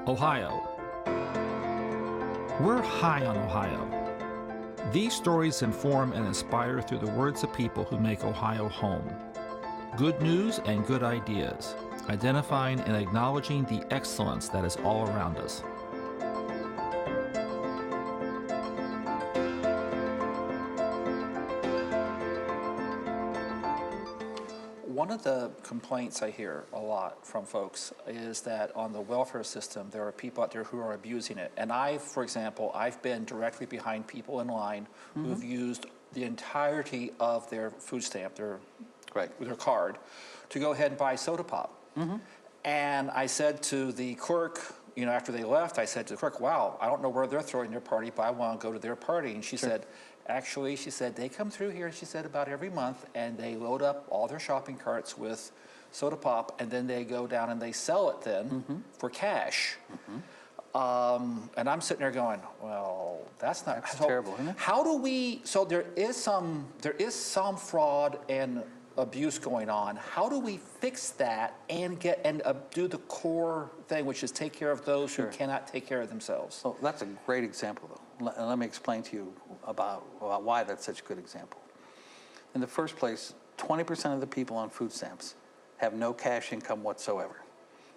Ohio. We're high on Ohio. These stories inform and inspire through the words of people who make Ohio home. Good news and good ideas, identifying and acknowledging the excellence that is all around us. One of the complaints I hear a lot from folks is that on the welfare system, there are people out there who are abusing it. And for example, I've been directly behind people in line who've used the entirety of their food stamp, their card, to go ahead and buy soda pop. And I said to the clerk, after they left, I said to the clerk, wow, I don't know where they're throwing their party, but I want to go to their party. And she said, actually, she said, they come through here, she said, about every month, and they load up all their shopping carts with soda pop, and then they go down and they sell it then for cash. And I'm sitting there going, well, that's terrible, isn't it? How do we, so there is some fraud and abuse going on. How do we fix that and do the core thing, which is take care of those who cannot take care of themselves? Well, that's a great example, though. Let me explain to you about why that's such a good example. In the first place, 20% of the people on food stamps have no cash income whatsoever,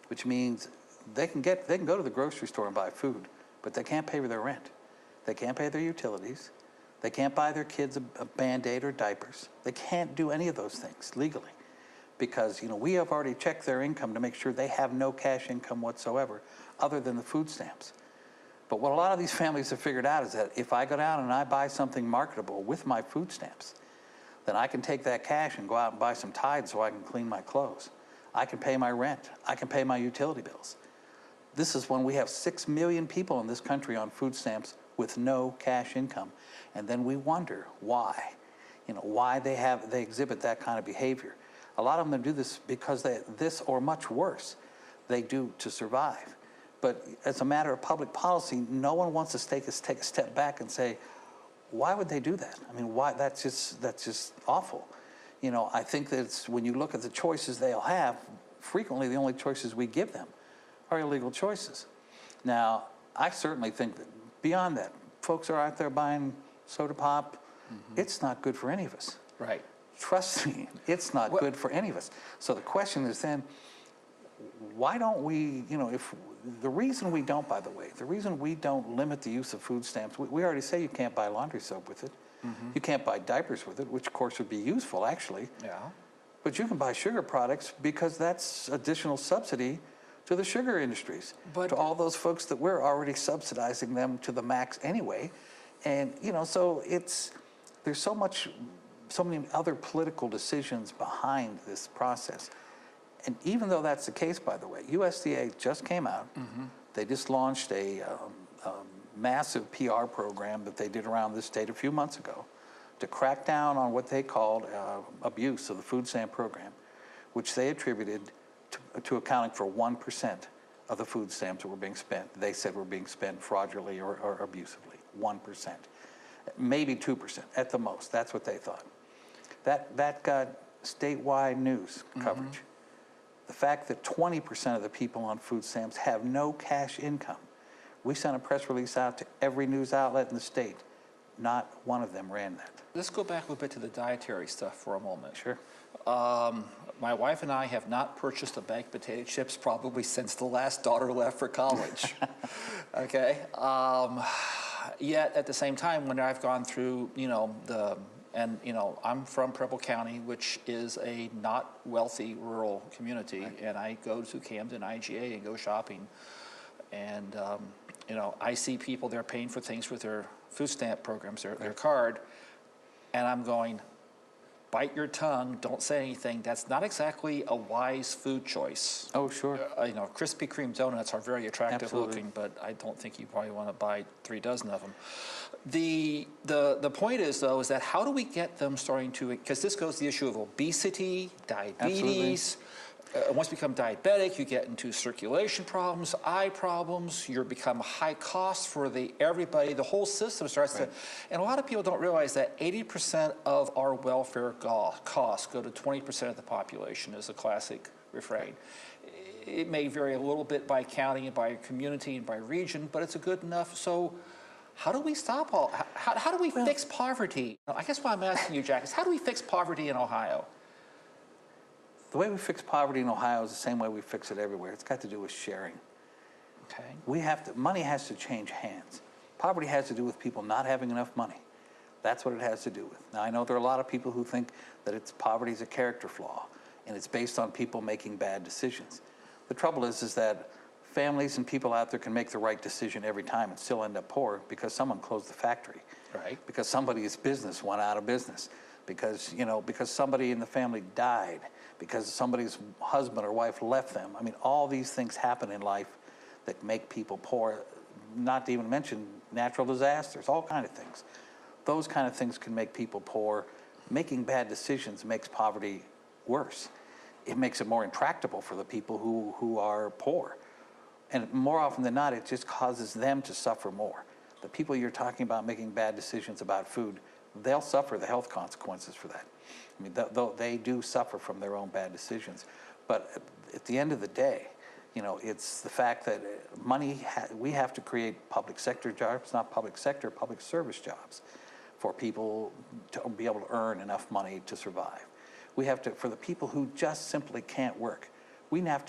which means they can go to the grocery store and buy food, but they can't pay for their rent. They can't pay their utilities. They can't buy their kids a Band-Aid or diapers. They can't do any of those things legally because, we have already checked their income to make sure they have no cash income whatsoever other than the food stamps. But what a lot of these families have figured out is that if I go down and I buy something marketable with my food stamps, then I can take that cash and go out and buy some Tide so I can clean my clothes. I can pay my rent. I can pay my utility bills. This is when we have 6 million people in this country on food stamps with no cash income. And then we wonder why, why they exhibit that kind of behavior. A lot of them do this because this or much worse, they do to survive. But as a matter of public policy, no one wants to take a step back and say, why would they do that? I mean, why? That's just awful. I think that when you look at the choices they'll have, frequently the only choices we give them are illegal choices. Now, I certainly think that beyond that, folks are out there buying soda pop. It's not good for any of us. Right. Trust me, it's not good for any of us. So the question is then, why don't we, the reason we don't limit the use of food stamps, we already say you can't buy laundry soap with it. You can't buy diapers with it, which of course would be useful actually. Yeah. But you can buy sugar products because that's additional subsidy to the sugar industries, to all those folks that we're already subsidizing them to the max anyway. And, so there's so many other political decisions behind this process. And even though that's the case, by the way, USDA just came out. They just launched a massive PR program that they did around this state a few months ago to crack down on what they called abuse of the food stamp program, which they attributed to accounting for 1% of the food stamps that were being spent. They said were being spent fraudulently or abusively, 1%. Maybe 2% at the most, that's what they thought. That got statewide news coverage. The fact that 20% of the people on food stamps have no cash income. We sent a press release out to every news outlet in the state. Not one of them ran that. Let's go back a little bit to the dietary stuff for a moment. Sure. My wife and I have not purchased a bag of potato chips probably since the last daughter left for college. Okay. Yet at the same time, when I've gone through, I'm from Preble County, which is a not wealthy rural community, and I go to Camden, IGA, and go shopping, and I see people there paying for things with their food stamp programs, their card, and I'm going, bite your tongue, don't say anything. That's not exactly a wise food choice. Oh, sure. Krispy Kreme donuts are very attractive looking, but I don't think you probably want to buy 3 dozen of them. The point is, though, is that how do we get them starting to, because this goes to the issue of obesity, diabetes. Once you become diabetic, you get into circulation problems, eye problems, you become high cost for everybody, the whole system starts to, and a lot of people don't realize that 80% of our welfare costs go to 20% of the population is a classic refrain. It may vary a little bit by county and by community and by region, but it's a good enough. So how do we stop how do we fix poverty? I guess what I'm asking you, Jack, is how do we fix poverty in Ohio? The way we fix poverty in Ohio is the same way we fix it everywhere. It's got to do with sharing. Okay. Money has to change hands. Poverty has to do with people not having enough money. That's what it has to do with. Now, I know there are a lot of people who think that poverty is a character flaw, and it's based on people making bad decisions. The trouble is that families and people out there can make the right decision every time and still end up poor because someone closed the factory. Right. Because somebody's business went out of business. Because somebody in the family died. Because somebody's husband or wife left them. I mean, all these things happen in life that make people poor, not to even mention natural disasters, all kinds of things. Those kind of things can make people poor. Making bad decisions makes poverty worse. It makes it more intractable for the people who are poor. And more often than not, it just causes them to suffer more. The people you're talking about making bad decisions about food, they'll suffer the health consequences for that. I mean, they do suffer from their own bad decisions. But at the end of the day, it's the fact that we have to create public sector jobs, not public sector, public service jobs for people to be able to earn enough money to survive. We have to, for the people who just simply can't work, we have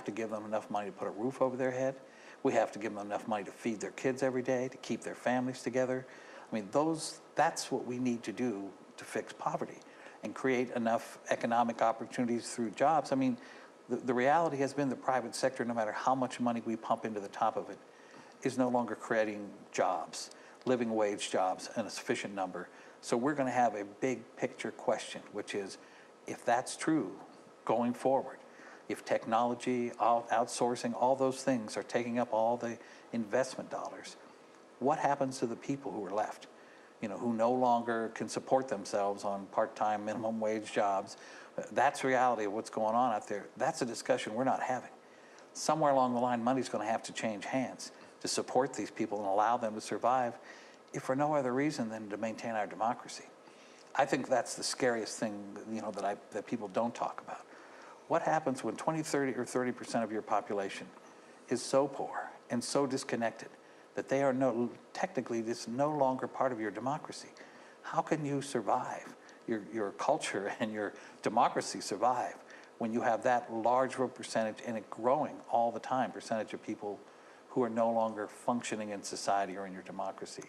to give them enough money to put a roof over their head. We have to give them enough money to feed their kids every day, to keep their families together. I mean, that's what we need to do to fix poverty and create enough economic opportunities through jobs. I mean, the reality has been the private sector, no matter how much money we pump into the top of it, is no longer creating jobs, living wage jobs in a sufficient number. So we're going to have a big picture question, which is, if that's true going forward, if technology, outsourcing, all those things are taking up all the investment dollars, what happens to the people who are left, who no longer can support themselves on part-time minimum wage jobs? That's reality of what's going on out there. That's a discussion we're not having. Somewhere along the line, money's going to have to change hands to support these people and allow them to survive, if for no other reason than to maintain our democracy. I think that's the scariest thing, that people don't talk about. What happens when 20, 30, or 30% of your population is so poor and so disconnected that they are technically this no longer part of your democracy? How can you survive? Your culture and your democracy survive when you have that large of a percentage, and it growing all the time, percentage of people who are no longer functioning in society or in your democracy.